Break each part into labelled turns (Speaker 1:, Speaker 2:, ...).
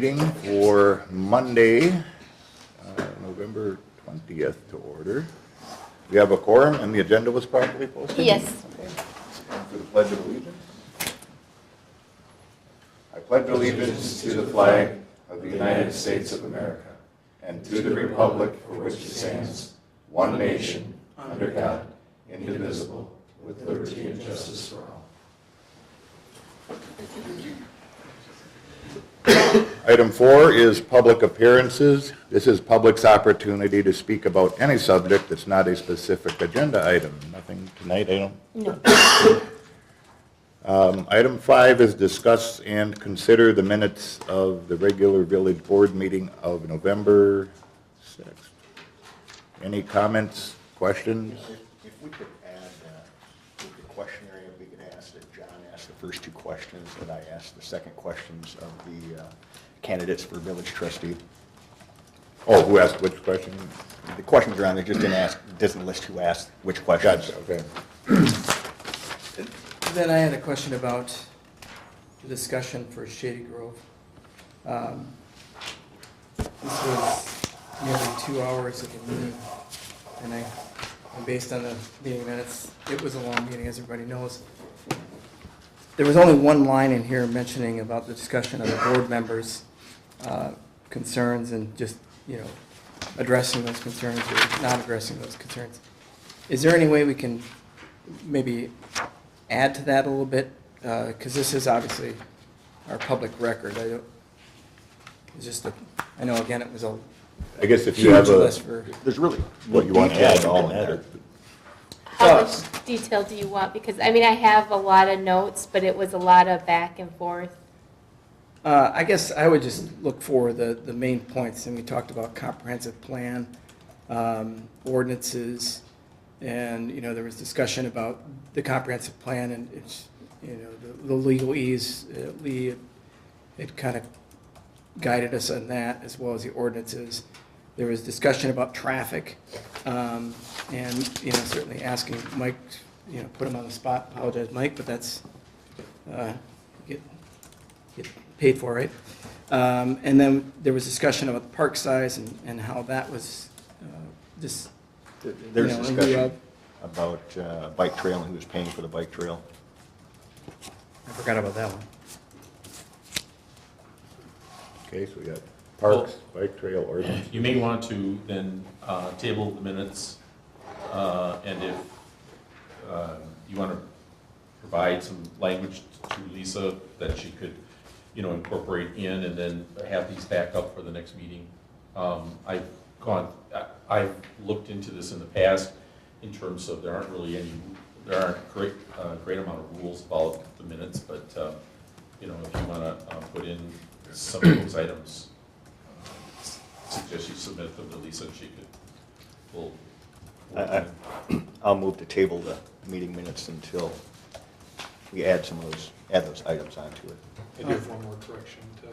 Speaker 1: meeting for Monday, November 20th to order. We have a quorum and the agenda was properly posted?
Speaker 2: Yes.
Speaker 1: Okay. For the Pledge of Allegiance. I pledge allegiance to the flag of the United States of America and to the republic for which it stands, one nation, under God, indivisible, with liberty and justice for all. Item 4 is public appearances. This is public's opportunity to speak about any subject that's not a specific agenda item. Nothing tonight, I don't?
Speaker 2: No.
Speaker 1: Item 5 is discuss and consider the minutes of the regular village board meeting of November 6th. Any comments, questions?
Speaker 3: If we could add with the questionnaire, if we could ask that John ask the first two questions, that I ask the second questions of the candidates for village trustee.
Speaker 1: Oh, who asked which question?
Speaker 3: The questions are on there, just doesn't list who asked which questions.
Speaker 1: Gotcha, okay.
Speaker 4: Then I had a question about the discussion for Shady Grove. This was nearly 2 hours of a meeting, and based on the meeting minutes, it was a long meeting, as everybody knows. There was only one line in here mentioning about the discussion of the board members' concerns and just, addressing those concerns or not addressing those concerns. Is there any way we can maybe add to that a little bit? Because this is obviously our public record. I know again, it was a
Speaker 1: I guess if you
Speaker 4: huge
Speaker 1: have a,
Speaker 4: list for.
Speaker 3: There's really
Speaker 1: what you want to add all in there.
Speaker 2: How much detail do you want? Because, I have a lot of notes, but it was a lot of back and forth.
Speaker 4: I guess I would just look for the main points, and we talked about comprehensive plan, ordinances, and, there was discussion about the comprehensive plan and it's, the legalese. Lee had kind of guided us on that, as well as the ordinances. There was discussion about traffic, and, certainly asking Mike, put him on the spot, apologize, Mike, but that's, get paid for, right? And then there was discussion about the park size and how that was just.
Speaker 3: There's
Speaker 4: in lieu
Speaker 3: discussion
Speaker 4: of-
Speaker 3: about bike trail and who was paying for the bike trail.
Speaker 4: I forgot about that one.
Speaker 1: Okay, so we got parks, bike trail, ordinance.
Speaker 5: You may want to then table the minutes, and if you want to provide some language to Lisa that she could, incorporate in, and then have these back up for the next meeting. I've looked into this in the past in terms of there aren't great amount of rules about the minutes, but if you want to put in some of those items, suggest you submit them to Lisa and she could,
Speaker 3: I'll move to table the meeting minutes until we add those items onto it.
Speaker 6: I do have one more correction to.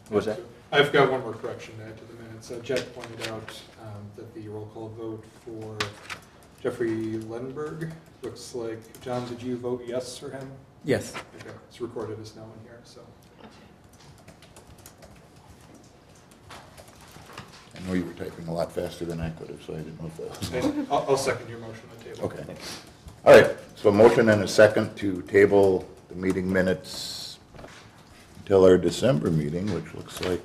Speaker 3: What was that?
Speaker 6: I've got one more correction to add to the minutes. Jeff pointed out that the roll call vote for Jeffrey Lenberg looks like, John, did you vote yes for him?
Speaker 4: Yes.
Speaker 6: Okay, it's recorded as no in here, so.
Speaker 1: I know you were typing a lot faster than I could have, so I didn't know if that was.
Speaker 6: I'll second your motion to table.
Speaker 1: Okay. All right, so a motion and a second to table the meeting minutes until our December meeting, which looks like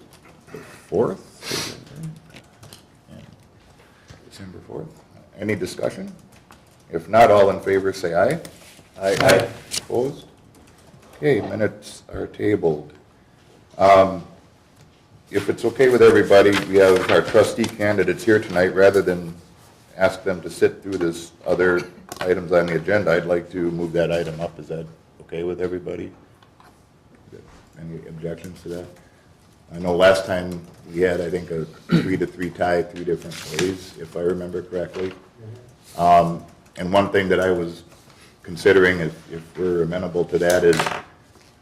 Speaker 1: the 4th. Is that right? Yeah. December 4th. Any discussion? If not, all in favor say aye. Aye. Opposed? Okay, minutes are tabled. If it's okay with everybody, we have our trustee candidates here tonight. Rather than ask them to sit through this other items on the agenda, I'd like to move that item up. Is that okay with everybody? Any objections to that? I know last time we had, I think, a 3-3 tie, 3 different ways, if I remember correctly. And one thing that I was considering, if we're amenable to that, is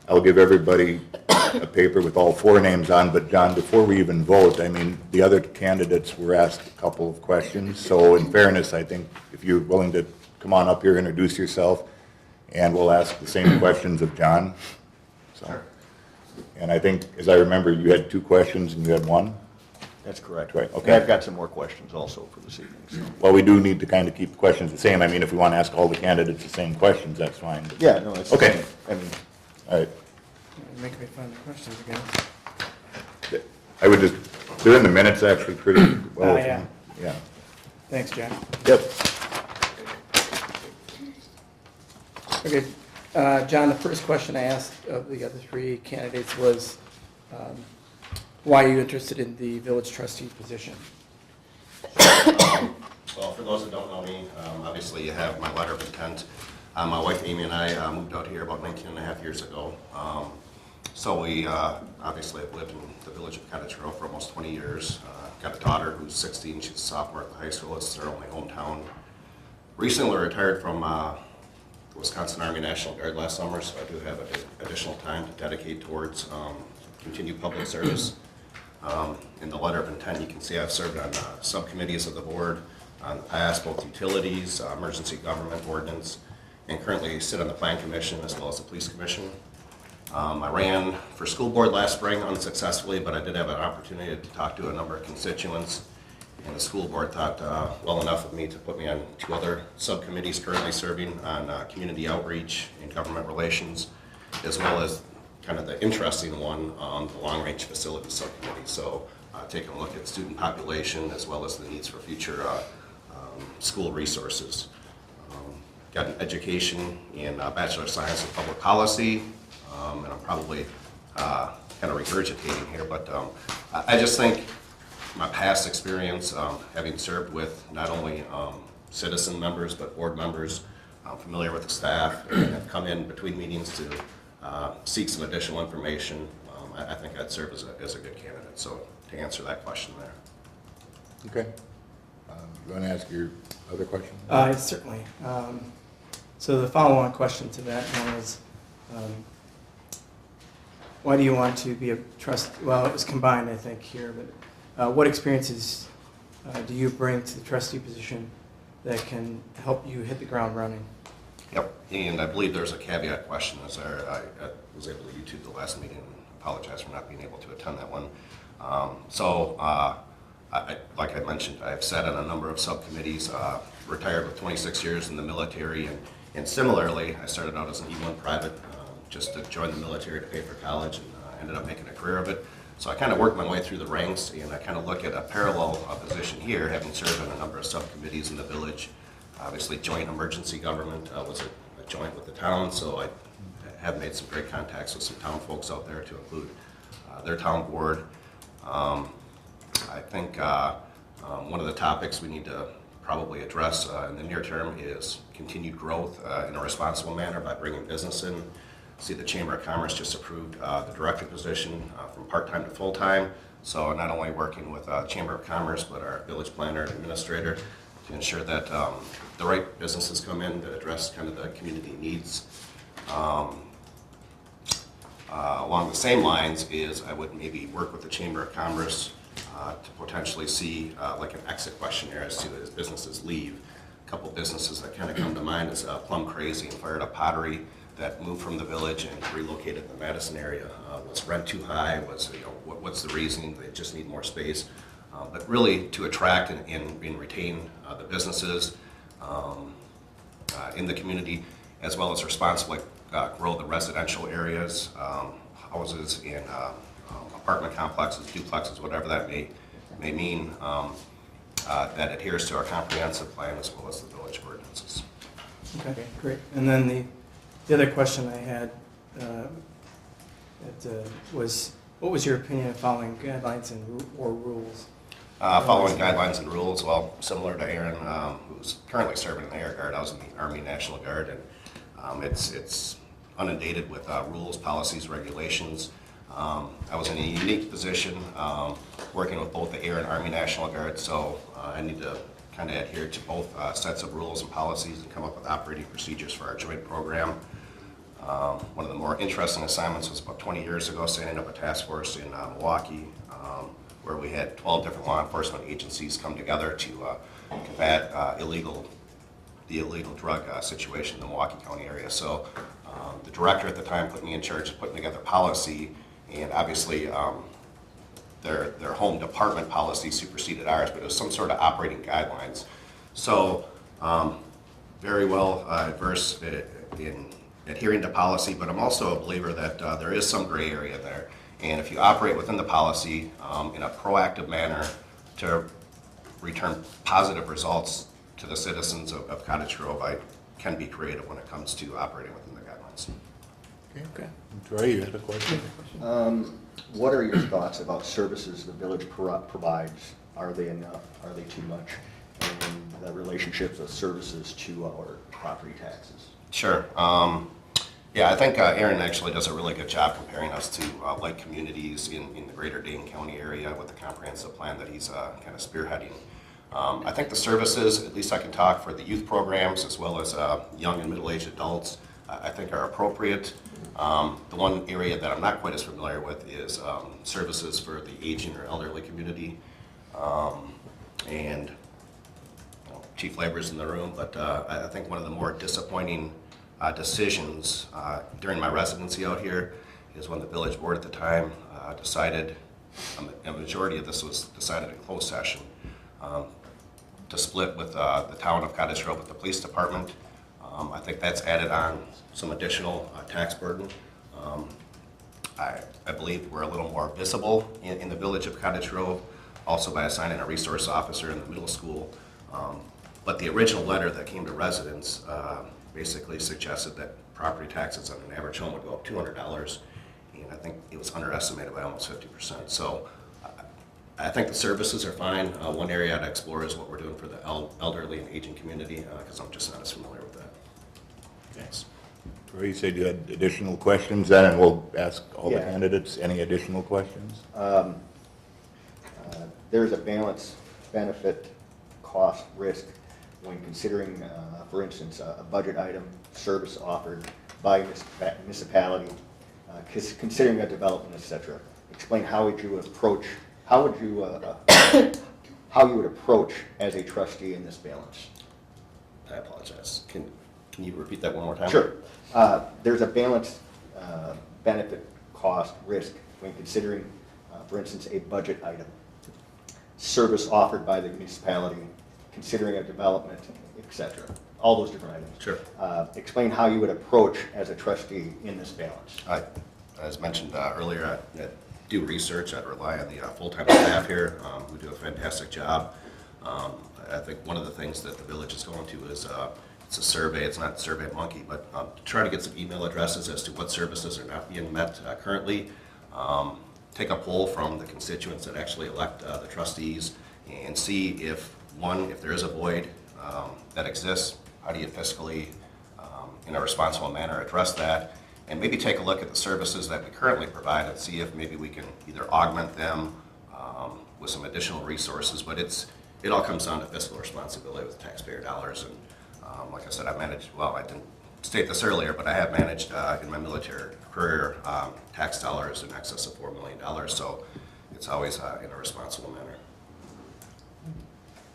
Speaker 1: I'll give everybody a paper with all 4 names on, but John, before we even vote, the other candidates were asked a couple of questions. So in fairness, I think if you're willing to come on up here, introduce yourself, and we'll ask the same questions of John. So, And I think, as I remember, you had 2 questions and you had 1?
Speaker 3: That's correct.
Speaker 1: Right, okay.
Speaker 3: And I've got some more questions also for this evening, so.
Speaker 1: Well, we do need to kind of keep the questions the same. I mean, if we want to ask all the candidates the same questions, that's fine. but-
Speaker 3: Yeah, no, it's.
Speaker 1: Okay.
Speaker 3: I mean,
Speaker 1: All right.
Speaker 4: You're making me find the questions again.
Speaker 1: I would just, they're in the minutes actually pretty well.
Speaker 4: Oh, yeah.
Speaker 1: Yeah.
Speaker 4: Thanks, Jack.
Speaker 1: Yep.
Speaker 4: Okay, John, the first question I asked of the other 3 candidates was, why are you interested in the village trustee position?
Speaker 7: Well, for those that don't know me, obviously you have my letter of intent. My wife Amy and I moved out here about 19 and a half years ago. So we obviously have lived in the village of Cottage Grove for almost 20 years. Got a daughter who's 16, she's a sophomore at the high school, it's their only hometown. Recently retired from the Wisconsin Army National Guard last summer, so I do have additional time to dedicate towards continued public service. In the letter of intent, you can see I've served on subcommittees of the board on the past, both utilities, emergency government ordinance, and currently sit on the plan commission as well as the police commission. I ran for school board last spring unsuccessfully, but I did have an opportunity to talk to a number of constituents, and the school board thought well enough of me to put me on 2 other subcommittees currently serving on community outreach and government relations, as well as kind of the interesting one on the long-range facility subcommittee. So taking a look at student population as well as the needs for future school resources. Got an education in Bachelor of Science in Public Policy, and I'm probably kind of regurgitating here, but I just think my past experience, having served with not only citizen members but board members, I'm familiar with the staff, and have come in between meetings to seek some additional information. I think I'd serve as a good candidate. So to answer that question there.
Speaker 1: Okay. You want to ask your other question?
Speaker 4: Certainly. So the follow-on question to that one is, why do you want to be a well, it was combined, I think, here, but what experiences do you bring to the trustee position that can help you hit the ground running?
Speaker 7: Yep, and I believe there's a caveat question, as I was able to YouTube the last meeting, and apologize for not being able to attend that one. Like I mentioned, I've sat on a number of subcommittees, retired with 26 years in the military, and similarly, I started out as an E1 private, just to join the military to pay for college, and ended up making a career of it. So I kind of worked my way through the ranks, and I kind of look at a parallel position here, having served on a number of subcommittees in the village. Obviously, joint emergency government was a joint with the town, so I have made some great contacts with some town folks out there, to include their town board. I think one of the topics we need to probably address in the near term is continued growth in a responsible manner by bringing business in. See, the Chamber of Commerce just approved the director position from part-time to full-time. So not only working with Chamber of Commerce, but our village planner and administrator to ensure that the right businesses come in that address kind of the community needs. Along the same lines is I would maybe work with the Chamber of Commerce to potentially see like an exit questionnaire as to as businesses leave. A couple businesses that kind of come to mind is Plum Crazy and Fired Up Pottery that moved from the village and relocated to the Madison area. Was rent too high? Was, what's the reasoning? They just need more space. But really to attract and retain the businesses in the community, as well as responsibly grow the residential areas, houses and apartment complexes, duplexes, whatever that may mean, that adheres to our comprehensive plan as well as the village ordinances.
Speaker 4: Okay, great. And then the other question I had was, what was your opinion of following guidelines or rules?
Speaker 7: Following guidelines and rules, well, similar to Aaron, who's currently serving in the Air Guard, I was in the Army National Guard, and it's inundated with rules, policies, regulations. I was in a unique position working with both the Air and Army National Guard, so I need to kind of adhere to both sets of rules and policies and come up with operating procedures for our joint program. One of the more interesting assignments was about 20 years ago, setting up a task force in Milwaukee, where we had 12 different law enforcement agencies come together to combat the illegal drug situation in the Milwaukee County area. So the director at the time put me in charge of putting together policy And obviously, their home department policy superseded ours, but it was some sort of operating guidelines. So, very well versed in adhering to policy, but I'm also a believer that there is some gray area there. And if you operate within the policy in a proactive manner to return positive results to the citizens of Cottage Grove, I can be creative when it comes to operating within the guidelines.
Speaker 1: Okay. Troy, you had a question?
Speaker 3: What are your thoughts about services the village provides? Are they enough? Are they too much? And the relationships of services to our property taxes?
Speaker 7: Sure. Yeah, I think Aaron actually does a really good job comparing us to like communities in the greater Dane County area with the comprehensive plan that he's kind of spearheading. I think the services, at least I can talk for the youth programs as well as young and middle-aged adults, I think are appropriate. The one area that I'm not quite as familiar with is services for the aging or elderly community. And Chief Labor's in the room, but I think one of the more disappointing decisions during my residency out here is when the village board at the time decided, a majority of this was decided in closed session, to split with the town of Cottage Grove with the police department. I think that's added on some additional tax burden. I believe we're a little more visible in the village of Cottage Grove, also by assigning a resource officer in the middle school. But the original letter that came to residents basically suggested that property taxes on an average home would go up $200, and I think it was underestimated by almost 50%. So I think the services are fine. One area I'd explore is what we're doing for the elderly and aging community, because I'm just not as familiar with that. Thanks.
Speaker 1: Troy, you said you had additional questions then, and we'll ask all the
Speaker 3: Yeah.
Speaker 1: candidates any additional questions?
Speaker 3: There's a balance, benefit, cost, risk when considering, for instance, a budget item, service offered by municipality, considering a development, etc. Explain how would you approach, how you would approach as a trustee in this balance.
Speaker 7: I apologize. Can you repeat that one more time?
Speaker 3: Sure. There's a balance, benefit, cost, risk when considering, for instance, a budget item, service offered by the municipality, considering a development, etc. All those different items.
Speaker 7: Sure.
Speaker 3: Explain how you would approach as a trustee in this balance.
Speaker 7: As mentioned earlier, I do research. I rely on the full-time staff here who do a fantastic job. I think one of the things that the village is going to is it's a survey. It's not Survey Monkey, but to try to get some email addresses as to what services are not being met currently. Take a poll from the constituents that actually elect the trustees and see if, one, if there is a void that exists, how do you fiscally, in a responsible manner, address that? And maybe take a look at the services that we currently provide and see if maybe we can either augment them with some additional resources. But it all comes down to fiscal responsibility with taxpayer dollars. And like I said, I managed, well, I didn't state this earlier, but I have managed in my military career tax dollars in excess of $4 million. So it's always in a responsible manner.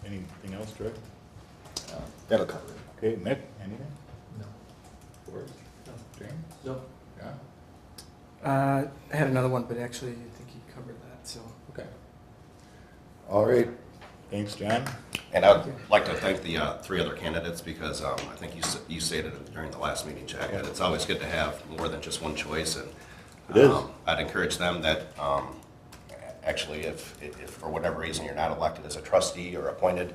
Speaker 1: Anything else, Troy?
Speaker 3: That'll cover it.
Speaker 1: Okay, Mick, anything?
Speaker 6: No.
Speaker 1: Forrest?
Speaker 6: No.
Speaker 1: James?
Speaker 6: No.
Speaker 1: Yeah?
Speaker 4: I had another one, but actually I think he covered that, so.
Speaker 1: Okay. All right. Thanks, John.
Speaker 7: And I'd like to thank the three other candidates because I think you stated during the last meeting, Jack, that it's always good to have more than just one choice. And
Speaker 1: It is.
Speaker 7: I'd encourage them that actually if for whatever reason you're not elected as a trustee or appointed,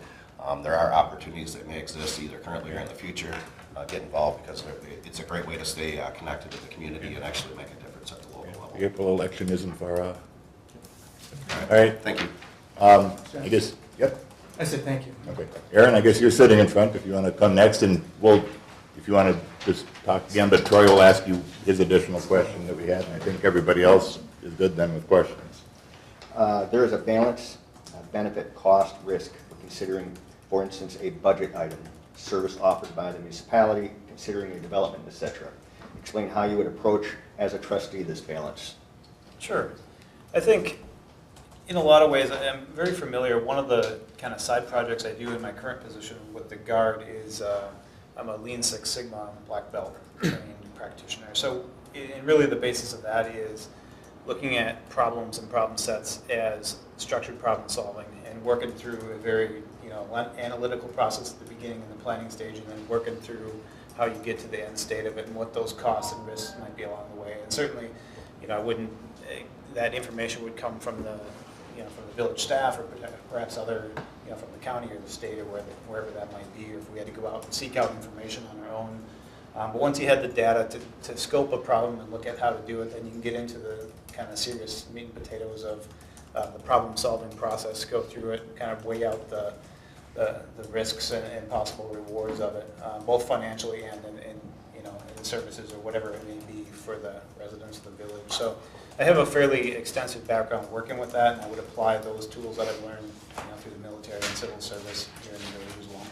Speaker 7: there are opportunities that may exist either currently or in the future. Get involved because it's a great way to stay connected to the community and actually make a difference at the local level.
Speaker 1: The April election isn't far off. All right.
Speaker 7: Thank you.
Speaker 1: I guess, yep.
Speaker 4: I said thank you.
Speaker 1: Okay. Aaron, I guess you're sitting in front if you want to come next, and we'll, if you want to just talk again, but Troy will ask you his additional question that we had, and I think everybody else is good then with questions.
Speaker 3: There is a balance, benefit, cost, risk, considering, for instance, a budget item, service offered by the municipality, considering a development, etc. Explain how you would approach as a trustee this balance.
Speaker 8: Sure. I think in a lot of ways, I'm very familiar. One of the kind of side projects I do in my current position with the Guard is I'm a Lean Six Sigma black belt trained practitioner. So, and really the basis of that is looking at problems and problem sets as structured problem solving and working through a very, analytical process at the beginning in the planning stage, and then working through how you get to the end state of it and what those costs and risks might be along the way. And certainly, I wouldn't, that information would come from the, from the village staff or perhaps other, from the county or the state or wherever that might be, or if we had to go out and seek out information on our own. But once you had the data to scope a problem and look at how to do it, then you can get into the kind of serious meat and potatoes of the problem-solving process, go through it, kind of weigh out the risks and possible rewards of it, both financially and in services or whatever it may be for the residents of the village. So I have a fairly extensive background working with that, and I would apply those tools that I've learned through the military and civil service here in the village as well.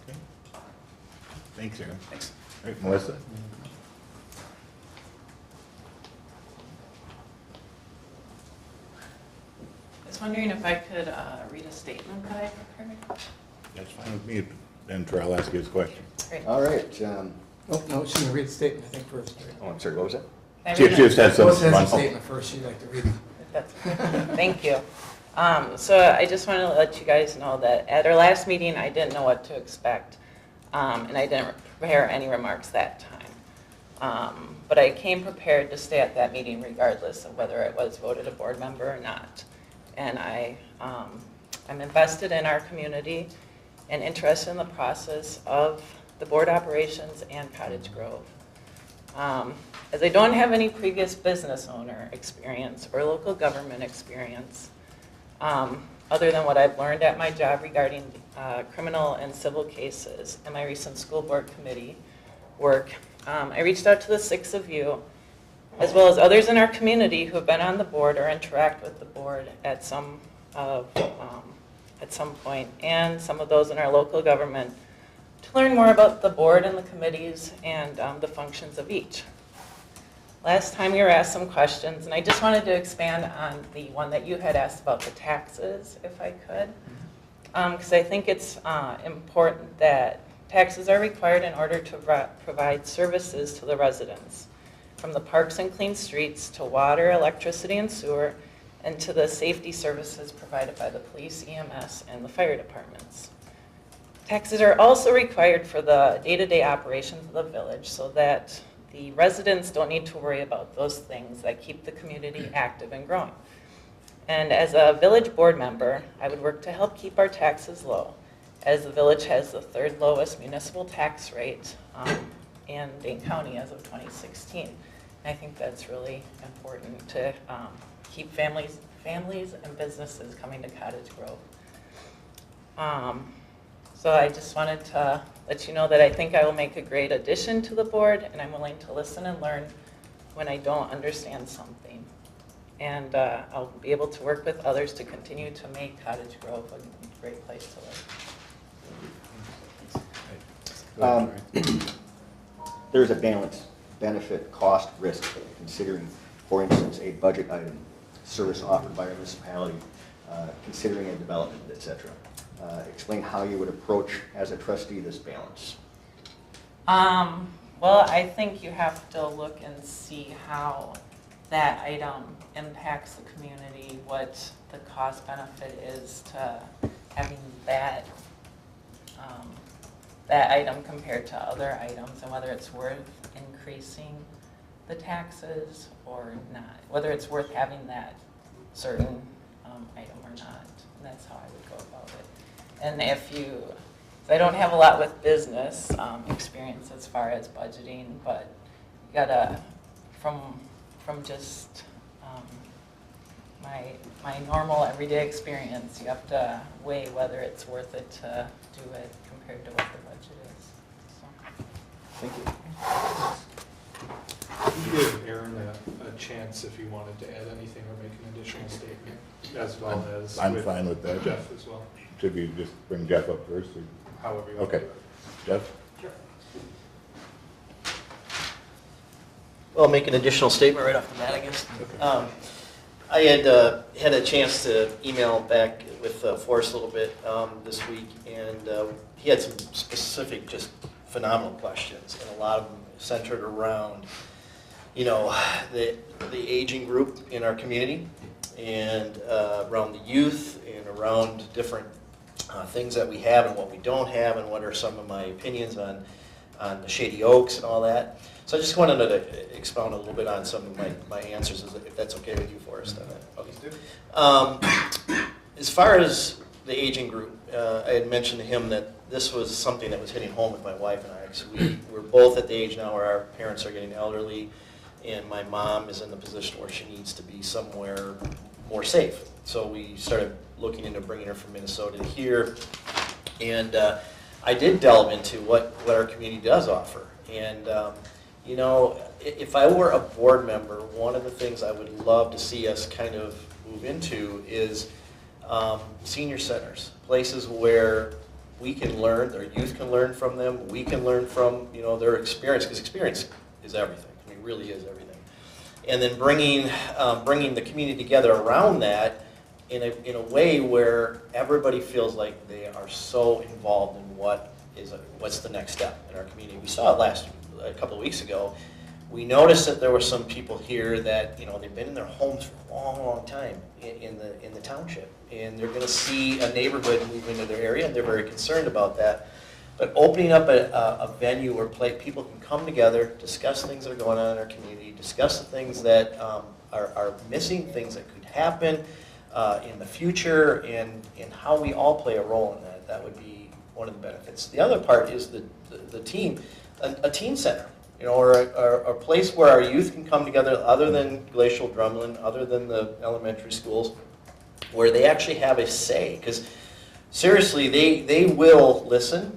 Speaker 1: Okay. Thanks, Aaron.
Speaker 8: Thanks.
Speaker 1: All right, Melissa?
Speaker 9: I was wondering if I could read a statement that I prepared.
Speaker 1: That's fine with me. Then Terrell ask you his question.
Speaker 9: Great.
Speaker 3: All right.
Speaker 4: Oh, no, she's gonna read the statement, I think, first. right?
Speaker 3: Oh, I'm sorry, what was that?
Speaker 9: Can I
Speaker 1: She
Speaker 9: read it?
Speaker 1: just had some.
Speaker 4: Melissa has a statement first, she'd like to read it.
Speaker 9: If that's okay. Thank you. So I just wanted to let you guys know that at our last meeting, I didn't know what to expect, and I didn't prepare any remarks that time. But I came prepared to stay at that meeting regardless of whether I was voted a board member or not. And I'm invested in our community and interested in the process of the board operations and Cottage Grove. As I don't have any previous business owner experience or local government experience, other than what I've learned at my job regarding criminal and civil cases and my recent school board committee work, I reached out to the 6 of you, as well as others in our community who have been on the board or interact with the board at some point, and some of those in our local government, to learn more about the board and the committees and the functions of each. Last time you were asked some questions, and I just wanted to expand on the one that you had asked about the taxes, if I could, because I think it's important that taxes are required in order to provide services to the residents, from the parks and clean streets to water, electricity, and sewer, and to the safety services provided by the police, EMS, and the fire departments. Taxes are also required for the day-to-day operations of the village so that the residents don't need to worry about those things that keep the community active and growing. And as a village board member, I would work to help keep our taxes low, as the village has the 3rd lowest municipal tax rate in Dane County as of 2016. And I think that's really important to keep families and businesses coming to Cottage Grove. So I just wanted to let you know that I think I will make a great addition to the board, and I'm willing to listen and learn when I don't understand something. And I'll be able to work with others to continue to make Cottage Grove a great place to live.
Speaker 3: There's a balance, benefit, cost, risk, considering, for instance, a budget item, service offered by a municipality, considering a development, etc. Explain how you would approach, as a trustee, this balance.
Speaker 9: Well, I think you have to look and see how that item impacts the community, what the cost benefit is to having that item compared to other items, and whether it's worth increasing the taxes or not, whether it's worth having that certain item or not. And that's how I would go about it. And I don't have a lot with business experience as far as budgeting, but you gotta, from just my normal everyday experience, you have to weigh whether it's worth it to do it compared to what the budget is. So.
Speaker 3: Thank you.
Speaker 6: You give Aaron a chance if he wanted to add anything or make an additional statement, as well as
Speaker 1: I'm fine with that.
Speaker 6: Jeff as well,
Speaker 1: Should we just bring Jeff up first? Or?
Speaker 6: however you want to
Speaker 1: Okay.
Speaker 6: do it.
Speaker 1: Jeff?
Speaker 6: Sure.
Speaker 10: Well, I'll make an additional statement right off the bat, I guess. I had had a chance to email back with Forrest a little bit this week, and he had some specific, just phenomenal questions, and a lot of them centered around, the aging group in our community, and around the youth, and around different things that we have and what we don't have, and what are some of my opinions on the Shady Oaks and all that. So I just wanted to expound a little bit on some of my answers, if that's okay with you, Forrest. On that. Okay. As far as the aging group, I had mentioned to him that this was something that was hitting home with my wife and I. So we're both at the age now where our parents are getting elderly, and my mom is in the position where she needs to be somewhere more safe. So we started looking into bringing her from Minnesota to here, and I did delve into what our community does offer. And if I were a board member, one of the things I would love to see us kind of move into is senior centers, places where we can learn, their youth can learn from them, we can learn from their experience, because experience is everything. I mean, really is everything. And then bringing the community together around that in a way where everybody feels like they are so involved in what's the next step in our community. We saw it a couple of weeks ago. We noticed that there were some people here that they've been in their homes for a long, long time in the township, and they're going to see a neighborhood move into their area, and they're very concerned about that. But opening up a venue where people can come together, discuss things that are going on in our community, discuss the things that are missing, things that could happen in the future, and how we all play a role in that. That would be one of the benefits. The other part is the team, a teen center, or a place where our youth can come together, other than Glacial Drumlin, other than the elementary schools, where they actually have a say. Because seriously, they will listen.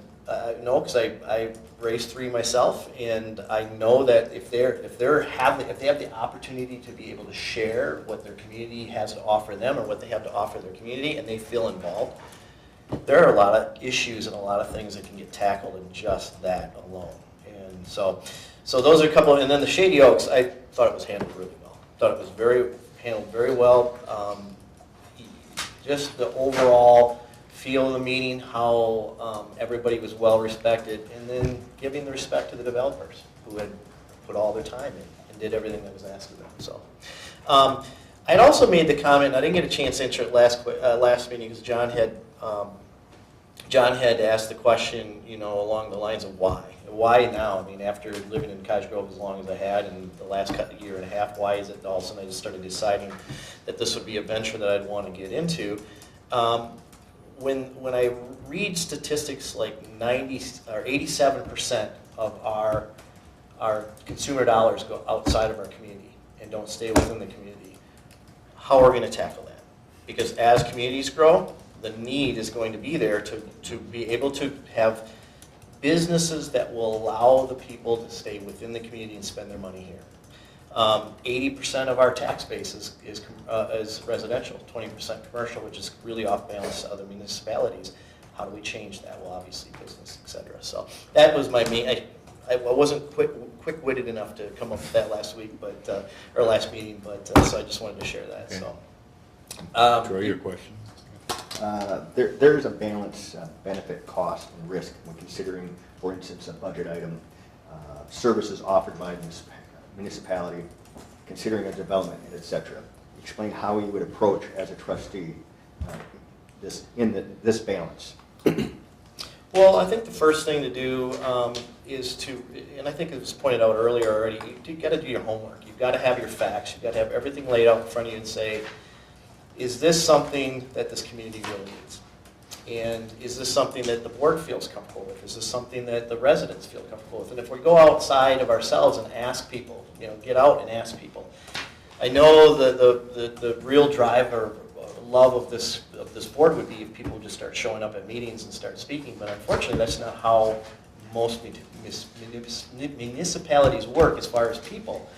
Speaker 10: Because I raised 3 myself, and I know that if they have the opportunity to be able to share what their community has to offer them, or what they have to offer their community, and they feel involved, there are a lot of issues and a lot of things that can get tackled in just that alone. And so those are a couple. And then the Shady Oaks, I thought it was handled really well. Thought it was handled very well. Just the overall feel of the meeting, how everybody was well respected, and then giving the respect to the developers who had put all their time in and did everything that was asked of them. So I had also made the comment, I didn't get a chance to answer it last meeting, because John had asked the question, along the lines of why. Why now? I mean, after living in Cottage Grove as long as I had, and the last year and a half, why is it all of a sudden I just started deciding that this would be a venture that I'd want to get into? When I read statistics like 90 or 87% of our consumer dollars go outside of our community and don't stay within the community, how are we going to tackle that? Because as communities grow, the need is going to be there to be able to have businesses that will allow the people to stay within the community and spend their money here. 80% of our tax base is residential, 20% commercial, which is really off balance to other municipalities. How do we change that? Well, obviously business, et cetera. So that was my main. I wasn't quick-witted enough to come up with that last week, or last meeting, but so I just wanted to share that.
Speaker 1: Okay.
Speaker 10: So,
Speaker 1: Troy, your question?
Speaker 3: There is a balance, benefit, cost, and risk when considering, for instance, a budget item, services offered by municipality, considering a development, etc. Explain how you would approach as a trustee this balance.
Speaker 10: well, I think the first thing to do is to, and I think it was pointed out earlier already, you've got to do your homework. You've got to have your facts. You've got to have everything laid out in front of you and say, is this something that this community really needs? And is this something that the board feels comfortable with? Is this something that the residents feel comfortable with? And if we go outside of ourselves and ask people, get out and ask people. I know the real drive or love of this board would be if people would just start showing up at meetings and start speaking, but unfortunately that's not how most municipalities work as far as people.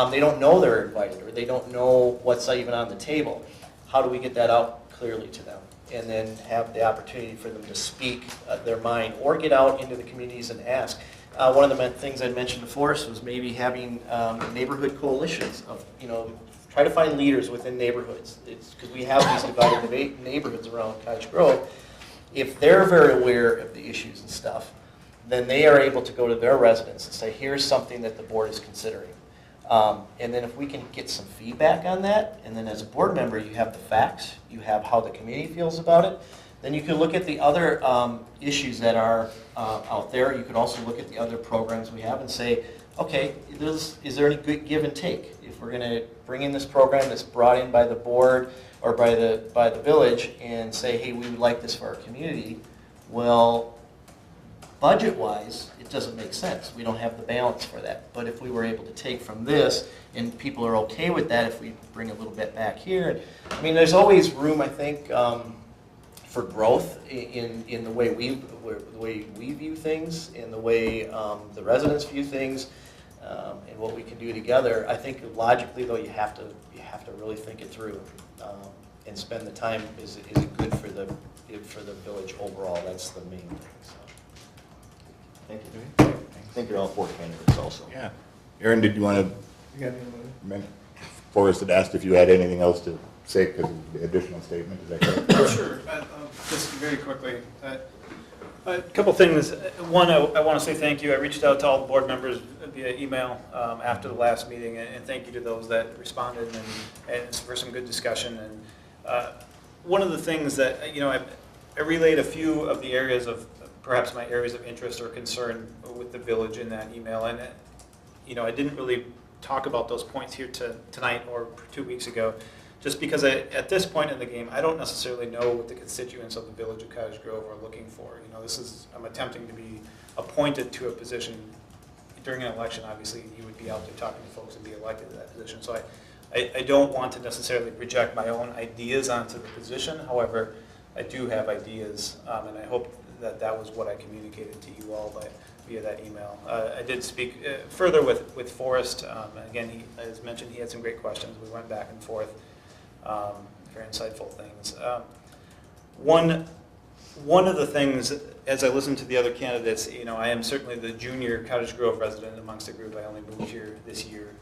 Speaker 10: They don't know they're invited, or they don't know what's even on the table. How do we get that out clearly to them? And then have the opportunity for them to speak their mind, or get out into the communities and ask. One of the things I mentioned before was maybe having neighborhood coalitions of, try to find leaders within neighborhoods. It's because we have these divided neighborhoods around Cottage Grove. If they're very aware of the issues and stuff, then they are able to go to their residents and say, here's something that the board is considering. And then if we can get some feedback on that, and then as a board member, you have the facts, you have how the committee feels about it, then you can look at the other issues that are out there. You could also look at the other programs we have and say, okay, is there any good give and take? If we're going to bring in this program that's brought in by the board or by the village and say, hey, we would like this for our community, well, budget-wise, it doesn't make sense. We don't have the balance for that. But if we were able to take from this, and people are okay with that, if we bring a little bit back here, I mean, there's always room, I think, for growth in the way we view things, in the way the residents view things, and what we can do together. I think logically, though, you have to really think it through and spend the time. Is it good for the village overall? That's the main thing. So.
Speaker 3: Thank you. I think you're all 4 candidates also.
Speaker 1: Yeah. Aaron, did you want
Speaker 4: You got any other?
Speaker 1: to, Forrest had asked if you had anything else to say because of the additional statement, is that correct?
Speaker 8: Sure. Just very quickly. A couple things. One, I want to say thank you. I reached out to all the board members via email after the last meeting, and thank you to those that responded and for some good discussion. And one of the things that, I relayed a few of the areas of, perhaps my areas of interest or concern with the village in that email. And, I didn't really talk about those points here tonight or 2 weeks ago, just because at this point in the game, I don't necessarily know what the constituents of the village of Cottage Grove are looking for. I'm attempting to be appointed to a position. During an election, obviously, you would be out there talking to folks and be elected to that position. So I don't want to necessarily project my own ideas onto the position. However, I do have ideas, and I hope that was what I communicated to you all via that email. I did speak further with Forrest. Again, as mentioned, he had some great questions. We went back and forth. Very insightful things. One of the things, as I listened to the other candidates, I am certainly the junior Cottage Grove resident amongst the group. I only moved here this year.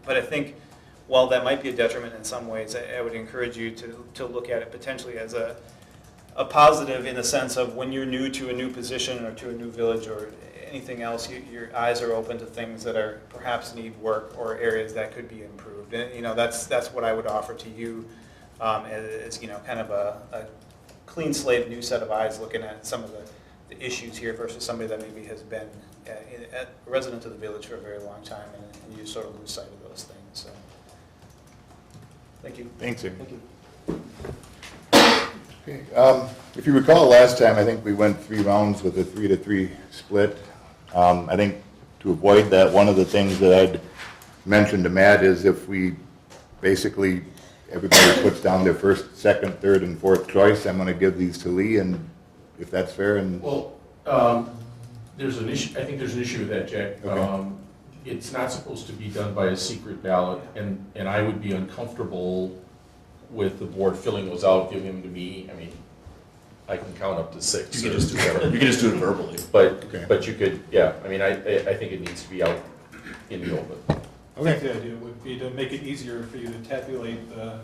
Speaker 8: But I think while that might be a detriment in some ways, I would encourage you to look at it potentially as a positive, in the sense of when you're new to a new position or to a new village or anything else, your eyes are open to things that are perhaps need work or areas that could be improved. And that's what I would offer to you as kind of a clean slate, new set of eyes looking at some of the issues here versus somebody that maybe has been a resident of the village for a very long time, and you sort of lose sight of those things. So, thank you.
Speaker 1: Thanks, Aaron.
Speaker 3: Thank you.
Speaker 1: Okay, if you recall last time, I think we went 3 rounds with a 3-3 split. I think to avoid that, one of the things that I'd mentioned to Matt is if we basically, everybody puts down their first, second, third, and fourth choice, I'm gonna give these to Lee, and if that's fair, and.
Speaker 5: Well, there's an issue, I think there's an issue with that, Jack.
Speaker 1: Okay.
Speaker 5: It's not supposed to be done by a secret ballot, and I would be uncomfortable with the board filling those out, giving them to me. I mean, I can count up to 6.
Speaker 11: You can just do that. You can just do it verbally.
Speaker 1: Okay.
Speaker 5: But you could, yeah, I mean, I think it needs to be out in the open.
Speaker 6: I think the idea would be to make it easier for you to tabulate the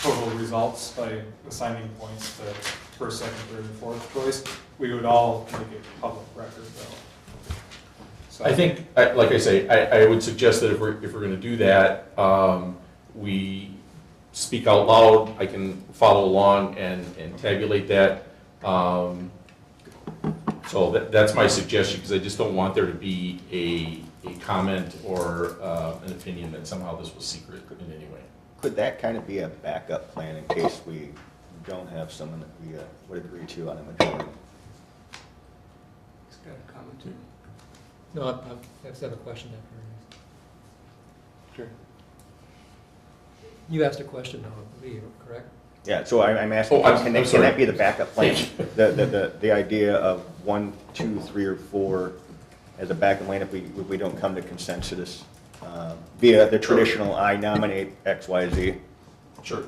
Speaker 6: total results by assigning points to first, second, third, and fourth choice. We would all make it public record, though. So
Speaker 5: I think, like I say, I would suggest that if we're gonna do that, we speak out loud. I can follow along and tabulate that. So that's my suggestion, because I just don't want there to be a comment or an opinion that somehow this was secret in any way.
Speaker 3: Could that kind of be a backup plan in case we don't have someone that we would agree to on a majority?
Speaker 4: He's got a comment too.
Speaker 11: No, I just have a question after.
Speaker 6: Sure.
Speaker 11: You asked a question now, Lee, correct?
Speaker 3: Yeah, so I'm asking,
Speaker 5: Oh, I'm
Speaker 3: can
Speaker 5: sorry.
Speaker 3: that be the backup plan? The idea of 1, 2, 3, or 4 as a backup plan if we don't come to consensus via the traditional, I nominate X, Y, Z.
Speaker 5: Sure.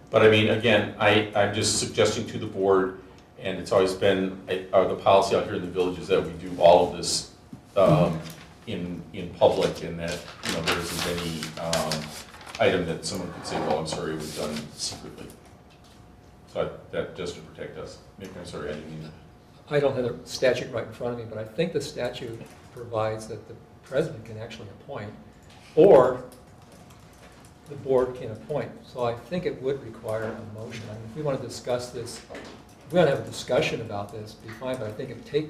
Speaker 5: But I mean, again, I'm just suggesting to the board, and it's always been the policy out here in the village is that we do all of this in public, and that there isn't any item that someone could say, "Well, I'm sorry, it was done secretly." So that just to protect us. I'm sorry, I didn't mean that.
Speaker 11: I don't have the statute right in front of me, but I think the statute provides that the president can actually appoint or the board can appoint. So I think it would require a motion. I mean, if we want to discuss this, if we want to have a discussion about this, it'd be fine, but I think it take,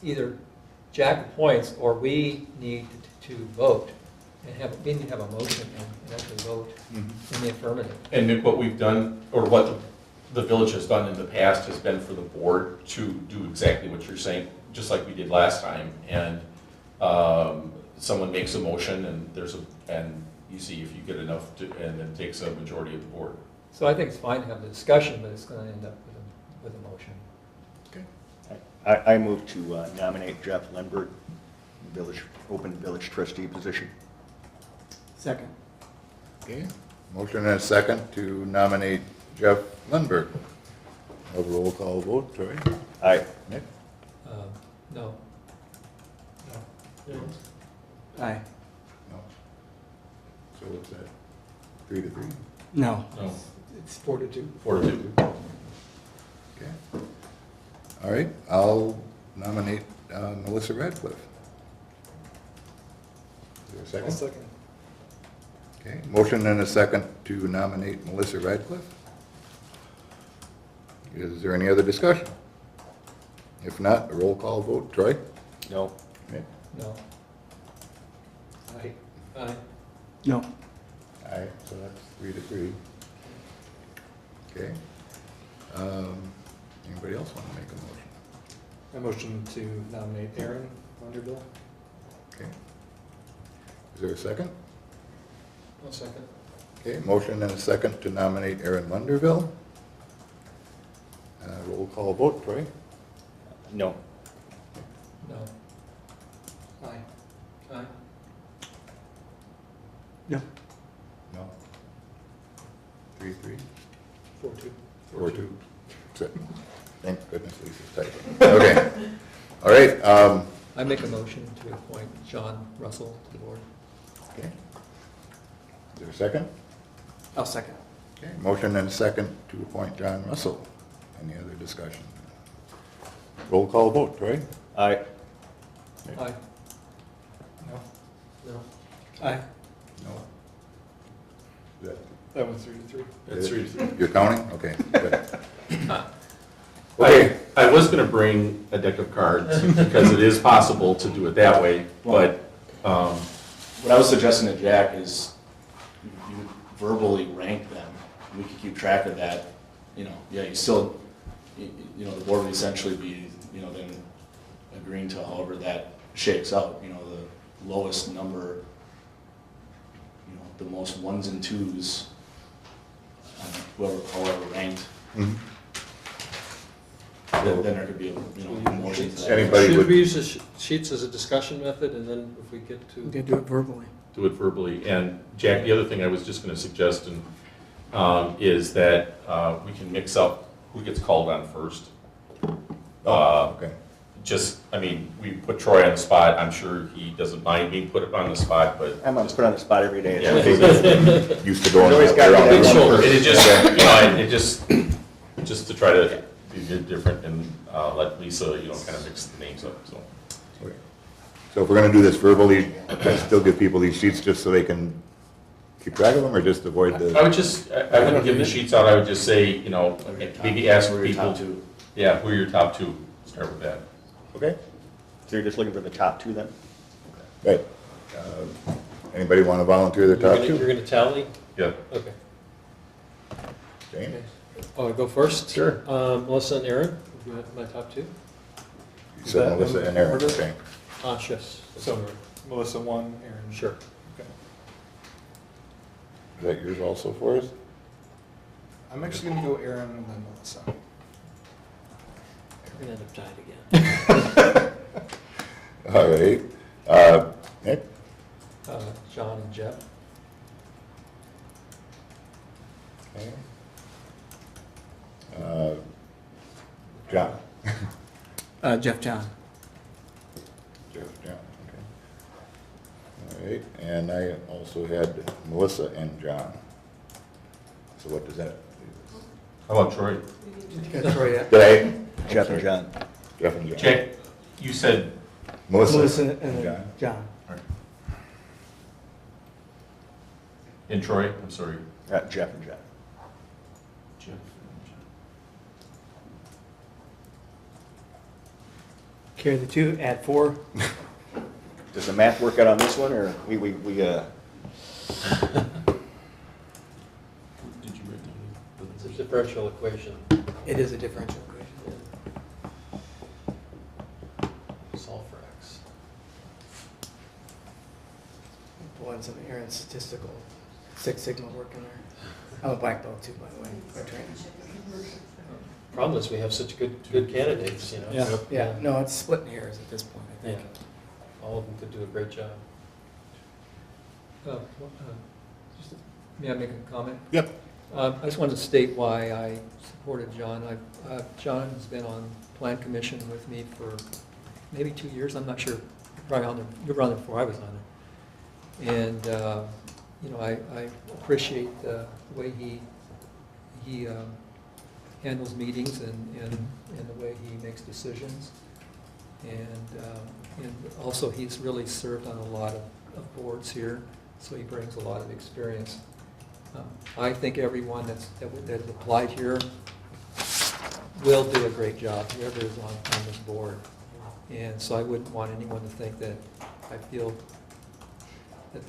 Speaker 11: either Jack appoints, or we need to vote, and we need to have a motion and actually vote in the affirmative.
Speaker 5: And Nick, what we've done, or what the village has done in the past, has been for the board to do exactly what you're saying, just like we did last time. And someone makes a motion, and and you see if you get enough, and it takes a majority of the board.
Speaker 11: So I think it's fine to have the discussion, but it's going to end up with a motion.
Speaker 3: I move to nominate Jeff Lindberg, open village trustee position.
Speaker 4: Second.
Speaker 1: Okay, motion and a second to nominate Jeff Lundberg. Have a roll call vote, Troy?
Speaker 3: Aye.
Speaker 1: Nick?
Speaker 11: No. No.
Speaker 4: Aye.
Speaker 1: No. So what's that? 3-3?
Speaker 4: No.
Speaker 5: No,
Speaker 11: It's 4-2.
Speaker 5: 4-2.
Speaker 1: Okay. All right, I'll nominate Melissa Radcliffe. Is there a second?
Speaker 6: Second.
Speaker 1: Okay, motion and a second to nominate Melissa Radcliffe. Is there any other discussion? If not, a roll call vote. Troy?
Speaker 3: No.
Speaker 1: Nick?
Speaker 11: No. Aye. Aye.
Speaker 4: No.
Speaker 1: Aye, so that's 3-3. Okay. Anybody else want to make a motion?
Speaker 6: I motion to nominate Aaron Vanderbilt.
Speaker 1: Okay. Is there a second?
Speaker 11: One second.
Speaker 1: Okay, motion and a second to nominate Aaron Munderville. Roll call vote, Troy?
Speaker 3: No.
Speaker 11: No. Aye. Aye.
Speaker 4: No.
Speaker 1: No. 3-3?
Speaker 11: 4-2.
Speaker 1: 4-2. Thank goodness Lisa's typing. Okay. All right.
Speaker 11: I make a motion to appoint John Russell to the board.
Speaker 1: Okay. Is there a second?
Speaker 4: I'll second.
Speaker 1: Okay, motion and a second to appoint John Russell. Any other discussion? Roll call vote, Troy?
Speaker 3: Aye.
Speaker 11: Aye.
Speaker 6: No,
Speaker 11: No. Aye.
Speaker 1: No. Is that-
Speaker 6: that one's 3-3.
Speaker 5: That's 3-3.
Speaker 1: You're counting? Okay, good. Okay.
Speaker 5: I was gonna bring a deck of cards, because it is possible to do it that way, but,
Speaker 12: What I was suggesting to Jack is you would verbally rank them. We could keep track of that, yeah, you still, the board would essentially be, then agreeing to however that shakes out, the lowest number, the most ones and twos, however ranked,
Speaker 1: Mhm.
Speaker 12: then there could be a motion to that.
Speaker 1: Anybody
Speaker 11: Should
Speaker 1: would-
Speaker 11: we use the sheets as a discussion method, and then if we get
Speaker 4: We
Speaker 11: to,
Speaker 4: can do it verbally.
Speaker 5: do it verbally. And Jack, the other thing I was just gonna suggest is that we can mix up who gets called on first.
Speaker 1: Okay.
Speaker 5: We put Troy on the spot. I'm sure he doesn't mind being put on the spot, but.
Speaker 3: I'm put on the spot every day.
Speaker 5: Yeah.
Speaker 1: Used to going
Speaker 3: Always
Speaker 1: out
Speaker 3: gotta
Speaker 1: there on
Speaker 3: be that
Speaker 1: the
Speaker 3: one
Speaker 1: run.
Speaker 5: And just to try to be a bit different and let Lisa, kind of mix the names up, so.
Speaker 1: Okay. So if we're gonna do this verbally, can I still give people these sheets just so they can keep track of them, or just avoid
Speaker 5: I
Speaker 1: the?
Speaker 5: wouldn't give the sheets out. I would just say, maybe ask
Speaker 12: Who are your
Speaker 5: people.
Speaker 12: top two?
Speaker 5: Yeah, who are your top two? Start with that.
Speaker 3: Okay. So you're just looking for the top two then?
Speaker 1: Right. Anybody want to volunteer their top
Speaker 11: you're
Speaker 1: two?
Speaker 11: gonna tally?
Speaker 5: Yeah.
Speaker 11: Okay.
Speaker 1: James?
Speaker 11: Oh, I go first?
Speaker 1: Sure.
Speaker 11: Melissa and Aaron, you have my top two?
Speaker 1: You
Speaker 6: Is
Speaker 1: said
Speaker 6: that
Speaker 1: Melissa
Speaker 6: in
Speaker 1: and Aaron,
Speaker 6: order?
Speaker 1: okay.
Speaker 11: Yes.
Speaker 6: So Melissa 1, Aaron.
Speaker 11: Sure.
Speaker 6: Okay.
Speaker 1: Is that yours also for us?
Speaker 6: I'm actually gonna go Aaron and then Melissa.
Speaker 11: We're gonna end up tied again.
Speaker 1: All right. Nick?
Speaker 11: John and Jeff.
Speaker 1: Okay. John?
Speaker 4: Jeff John.
Speaker 1: Jeff, John, okay. All right, and I also had Melissa and John. So what does that leave
Speaker 5: How about Troy?
Speaker 4: Got Troy yet?
Speaker 1: us? Did I?
Speaker 3: Jeff and John.
Speaker 1: Jeff and John.
Speaker 5: Jack, you said,
Speaker 1: Melissa
Speaker 4: Melissa
Speaker 1: and
Speaker 4: and
Speaker 1: John.
Speaker 4: John.
Speaker 5: And Troy, I'm sorry.
Speaker 3: Jeff and Jeff.
Speaker 5: Jeff.
Speaker 4: Carry the 2, add 4.
Speaker 3: Does the math work out on this one, or we
Speaker 5: Did you write down?
Speaker 11: It's a differential equation.
Speaker 4: It is a differential equation.
Speaker 11: Solve for x.
Speaker 4: Pulling some Aaron's statistical Six Sigma work in there. I'm a black belt too, by the way, by training.
Speaker 11: Problem is, we have such good candidates, you know.
Speaker 6: Yeah.
Speaker 11: so,
Speaker 4: Yeah, no, it's splitting hairs at this point, I
Speaker 11: Yeah,
Speaker 4: think.
Speaker 11: all of them could do a great job. May I make a comment?
Speaker 1: Yep.
Speaker 11: I just wanted to state why I supported John. John's been on Plan Commission with me for maybe 2 years, I'm not sure. You were on there before I was on there. And, you know, I appreciate the way he handles meetings and the way he makes decisions. And also, he's really served on a lot of boards here, so he brings a lot of experience. I think everyone that's applied here will do a great job, whoever is on this board. And so I wouldn't want anyone to think that I feel that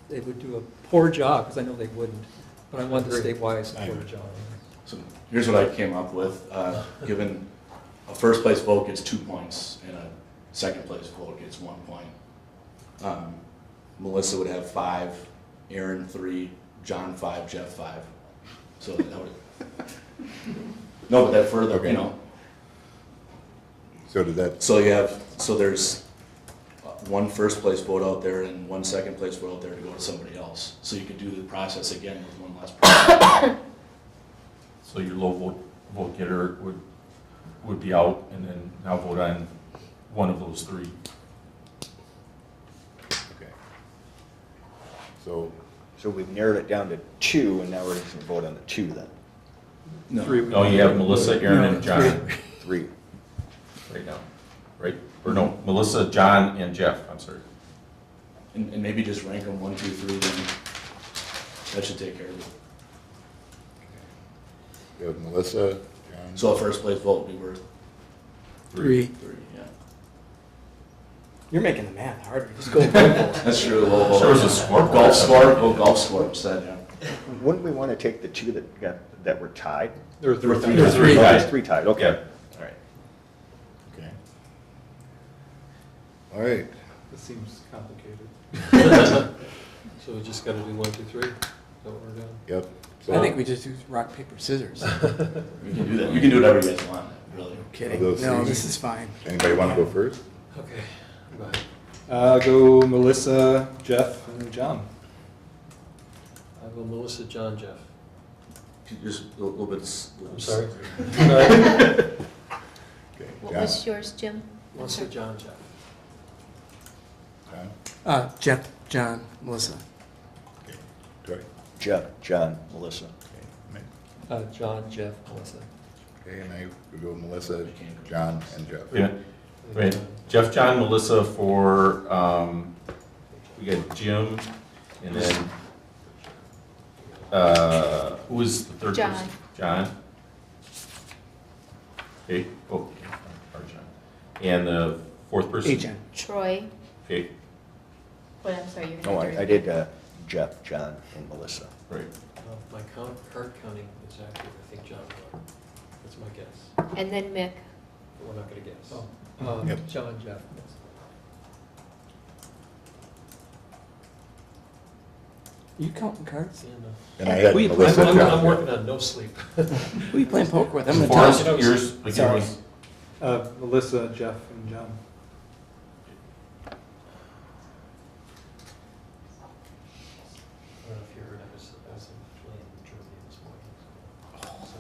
Speaker 11: they would do a poor job, because I know they wouldn't. But I wanted to state why I supported John.
Speaker 12: So here's what I came up with. Given a first place vote gets 2 points and a second place vote gets 1 point. Melissa would have 5, Aaron 3, John 5, Jeff 5. So that would, no, but that further,
Speaker 1: Okay.
Speaker 12: you know.
Speaker 1: So did that,
Speaker 12: So there's 1 first place vote out there and 1 second place vote out there to go to somebody else. So you could do the process again with 1 less person.
Speaker 5: So your low vote getter would be out, and then now vote on one of those 3.
Speaker 1: okay. So,
Speaker 3: So we've narrowed it down to 2, and now we're just gonna vote on the 2 then.
Speaker 12: No.
Speaker 5: No, you have Melissa, Aaron, and John
Speaker 3: 3.
Speaker 5: right now, right? Or no, Melissa, John, and Jeff, I'm sorry.
Speaker 12: And maybe just rank them 1, 2, 3, then that should take care of it.
Speaker 1: we have Melissa, John.
Speaker 12: So a first place vote would be worth
Speaker 4: 3.
Speaker 12: 3, yeah.
Speaker 4: You're making the math harder. Just go vote for it.
Speaker 12: That's true. Low vote.
Speaker 5: Sure, it's a scoreboard.
Speaker 12: Golf score. Oh, golf score instead. Yeah.
Speaker 3: Wouldn't we want to take the 2 that were tied?
Speaker 6: There were 3
Speaker 12: 3.
Speaker 6: times.
Speaker 5: 3
Speaker 3: Oh,
Speaker 5: tied.
Speaker 3: there's 3 tied, okay.
Speaker 5: Yeah.
Speaker 3: All right.
Speaker 1: Okay. All right.
Speaker 6: This seems complicated.
Speaker 11: So we just gotta do 1, 2, 3, is that what we're doing?
Speaker 1: Yep.
Speaker 4: I think we just do rock, paper, scissors.
Speaker 12: We can do that. You can do whatever you guys want. Really.
Speaker 4: Kidding.
Speaker 1: Of those
Speaker 4: No,
Speaker 1: three?
Speaker 4: this is fine.
Speaker 1: Anybody want to go first?
Speaker 11: Okay, go ahead.
Speaker 6: I'll go Melissa, Jeff, and John.
Speaker 11: I'll go Melissa, John, Jeff.
Speaker 12: Just a little bit.
Speaker 11: I'm sorry.
Speaker 1: Okay.
Speaker 2: What
Speaker 1: John.
Speaker 2: was yours, Jim?
Speaker 11: Melissa, John, Jeff.
Speaker 1: John?
Speaker 4: Jeff, John, Melissa.
Speaker 1: Okay. Troy?
Speaker 3: Jeff, John, Melissa.
Speaker 1: Okay. Mike?
Speaker 11: John, Jeff, Melissa.
Speaker 1: Okay, and I would go Melissa, John, and Jeff.
Speaker 5: Yeah, right. Jeff, John, Melissa for, we got Jim, and then, who was the third
Speaker 2: John.
Speaker 5: person? John. Okay, oh, or John. And the fourth person?
Speaker 4: Agent.
Speaker 2: Troy.
Speaker 5: Okay,
Speaker 2: What, I'm sorry, you're
Speaker 3: Oh,
Speaker 2: gonna.
Speaker 3: I did Jeff, John, and Melissa.
Speaker 5: right.
Speaker 11: My card counting is accurate, I think John won. That's my guess,
Speaker 2: And then Mick.
Speaker 11: but we're not gonna guess.
Speaker 1: Yep.
Speaker 11: John, Jeff, yes.
Speaker 4: You counting cards?
Speaker 1: And I had
Speaker 11: Who you
Speaker 1: Melissa,
Speaker 11: playing-
Speaker 1: John.
Speaker 11: I'm working on no sleep.
Speaker 4: Who you playing poker with? I'm the
Speaker 5: Forrest,
Speaker 4: top.
Speaker 5: yours, like
Speaker 4: Sorry.
Speaker 5: yours,
Speaker 6: Melissa, Jeff, and John.
Speaker 11: I don't know if you heard, I was playing Germany this morning.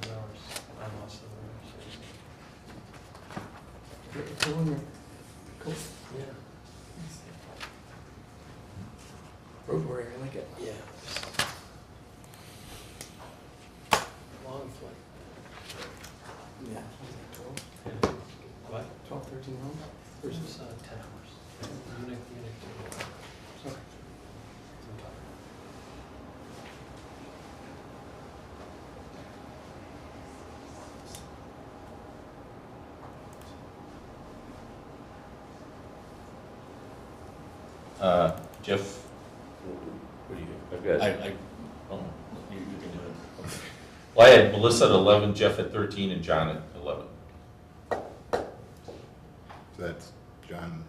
Speaker 11: 7 hours, I lost 7 hours.
Speaker 4: Cool.
Speaker 11: Yeah.
Speaker 4: Road warrior, I like it.
Speaker 11: Yeah. Long flight.
Speaker 4: Yeah.
Speaker 11: What?
Speaker 4: 12, 13 hours?
Speaker 11: Versus 10 hours. Munich to.
Speaker 5: Jeff, what do you, I've got, oh,
Speaker 12: You can do it.
Speaker 5: okay. Well, I had Melissa at 11, Jeff at 13, and John at 11.
Speaker 1: So that's John.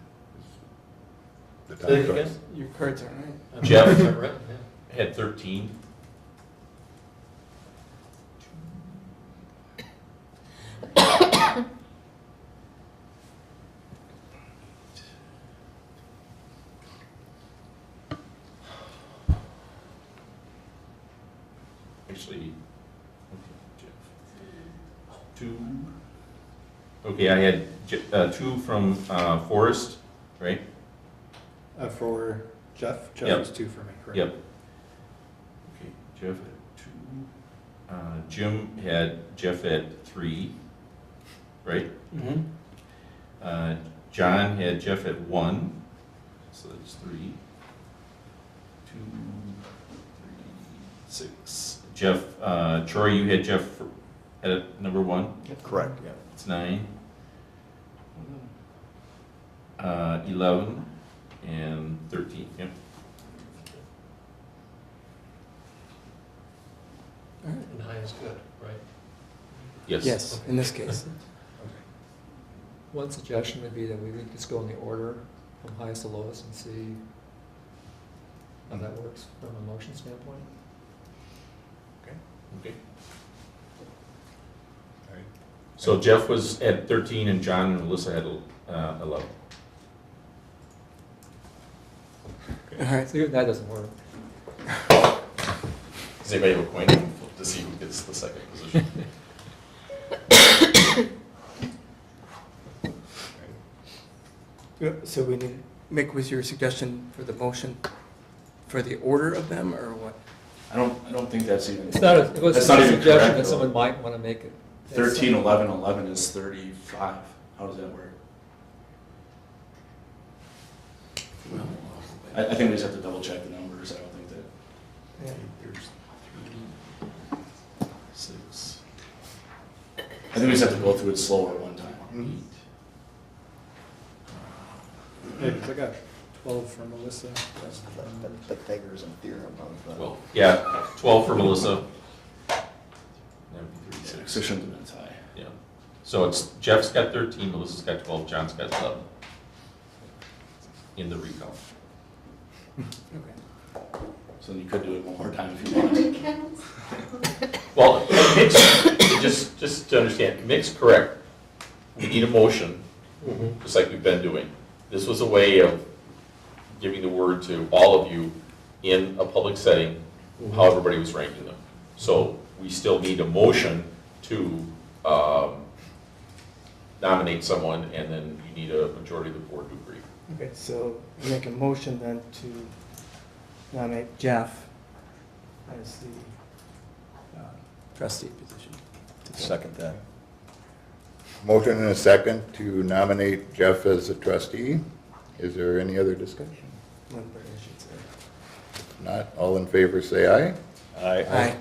Speaker 1: is the top
Speaker 11: Say it
Speaker 1: choice.
Speaker 11: again?
Speaker 4: Your cards aren't right.
Speaker 5: Jeff
Speaker 11: Right, yeah.
Speaker 5: had 13. Actually, okay, Jeff. 2. Okay, I had 2 from Forrest, right?
Speaker 6: For Jeff? Jeff
Speaker 5: Yep.
Speaker 6: was 2 for me, correct?
Speaker 5: Yep. Okay, Jeff at 2. Jim had Jeff at 3, right? John had Jeff at 1, so that's 3. 2, 3, 6. Jeff, Troy, you had Jeff at number 1?
Speaker 3: Correct, yeah.
Speaker 5: It's 9. 11 and 13, yep.
Speaker 11: And high is good, right?
Speaker 4: Yes, in this case.
Speaker 11: One suggestion would be that we would just go in the order from highest to lowest and see how that works from a motion standpoint.
Speaker 5: Okay.
Speaker 1: All right.
Speaker 5: So Jeff was at 13 and John and Melissa had 11.
Speaker 4: All right,
Speaker 11: See, that doesn't work.
Speaker 5: Does anybody have a point to see who gets the second position?
Speaker 4: so we need, Mick, was your suggestion for the motion for the order of them, or what?
Speaker 12: I don't think that's even.
Speaker 11: It's not, it was
Speaker 12: That's
Speaker 11: a
Speaker 12: not even
Speaker 11: suggestion
Speaker 12: correct,
Speaker 11: that
Speaker 12: though.
Speaker 11: someone might want to make it.
Speaker 12: 13, 11, 11 is 35. How does that work? I think we just have to double check the numbers. I don't think that.
Speaker 4: Yeah.
Speaker 5: There's 3, 6,
Speaker 12: I think we just have to go through it slower one time.
Speaker 5: 8.
Speaker 6: Yeah, 'cause I got 12 from Melissa.
Speaker 3: That's the Pythagorean theorem of.
Speaker 5: Well, yeah, 12 for Melissa. That would be 36.
Speaker 12: So it shouldn't have been as high.
Speaker 5: Yeah. So it's, Jeff's got 13, Melissa's got 12, John's got 11. In the recount.
Speaker 4: Okay.
Speaker 12: So you could do it one more time if you wanted.
Speaker 5: Well, Mick's, just to understand, Mick's correct. We need a motion, just like we've been doing. This was a way of giving the word to all of you in a public setting, how everybody was ranking them. So we still need a motion to nominate someone, and then you need a majority of the board to agree.
Speaker 4: Okay, so we make a motion then to nominate Jeff as the trustee position.
Speaker 3: Second that.
Speaker 1: Motion and a second to nominate Jeff as a trustee. Is there any other discussion?
Speaker 4: Lindbergh, I should say.
Speaker 1: If not, all in favor say aye.
Speaker 4: Aye.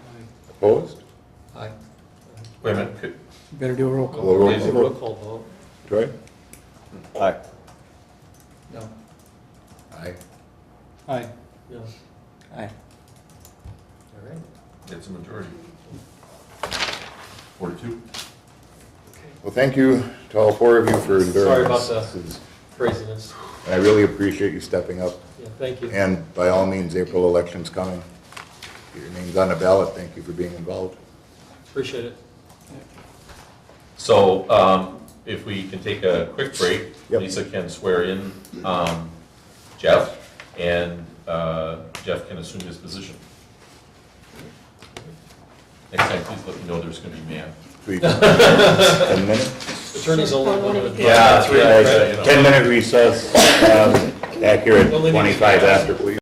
Speaker 1: Opposed?
Speaker 11: Aye.
Speaker 5: Wait a minute, could,
Speaker 4: Better do a roll call.
Speaker 1: Roll
Speaker 11: Is it
Speaker 1: call.
Speaker 11: roll call vote?
Speaker 1: Troy?
Speaker 3: Aye.
Speaker 11: No.
Speaker 1: Aye.
Speaker 6: Aye.
Speaker 11: No.
Speaker 4: Aye.
Speaker 11: All right.
Speaker 5: it's a majority. 42.
Speaker 1: Well, thank you to all 4 of you for enduring this.
Speaker 11: Sorry about the
Speaker 1: This is-
Speaker 11: craziness.
Speaker 1: I really appreciate you stepping up.
Speaker 11: Yeah, thank you.
Speaker 1: And by all means, April election's coming. Your name's on the ballot. Thank you for being involved.
Speaker 11: Appreciate it.
Speaker 5: So if we can take a quick break,
Speaker 1: Yep.
Speaker 5: Lisa can swear in Jeff, and Jeff can assume his position. Next time, please let me know there's going to be math.
Speaker 1: 10 minutes?
Speaker 11: Attorney's only limited.
Speaker 1: Yeah,
Speaker 5: Three, right, you know.
Speaker 1: 10-minute recess, accurate 25 after, please.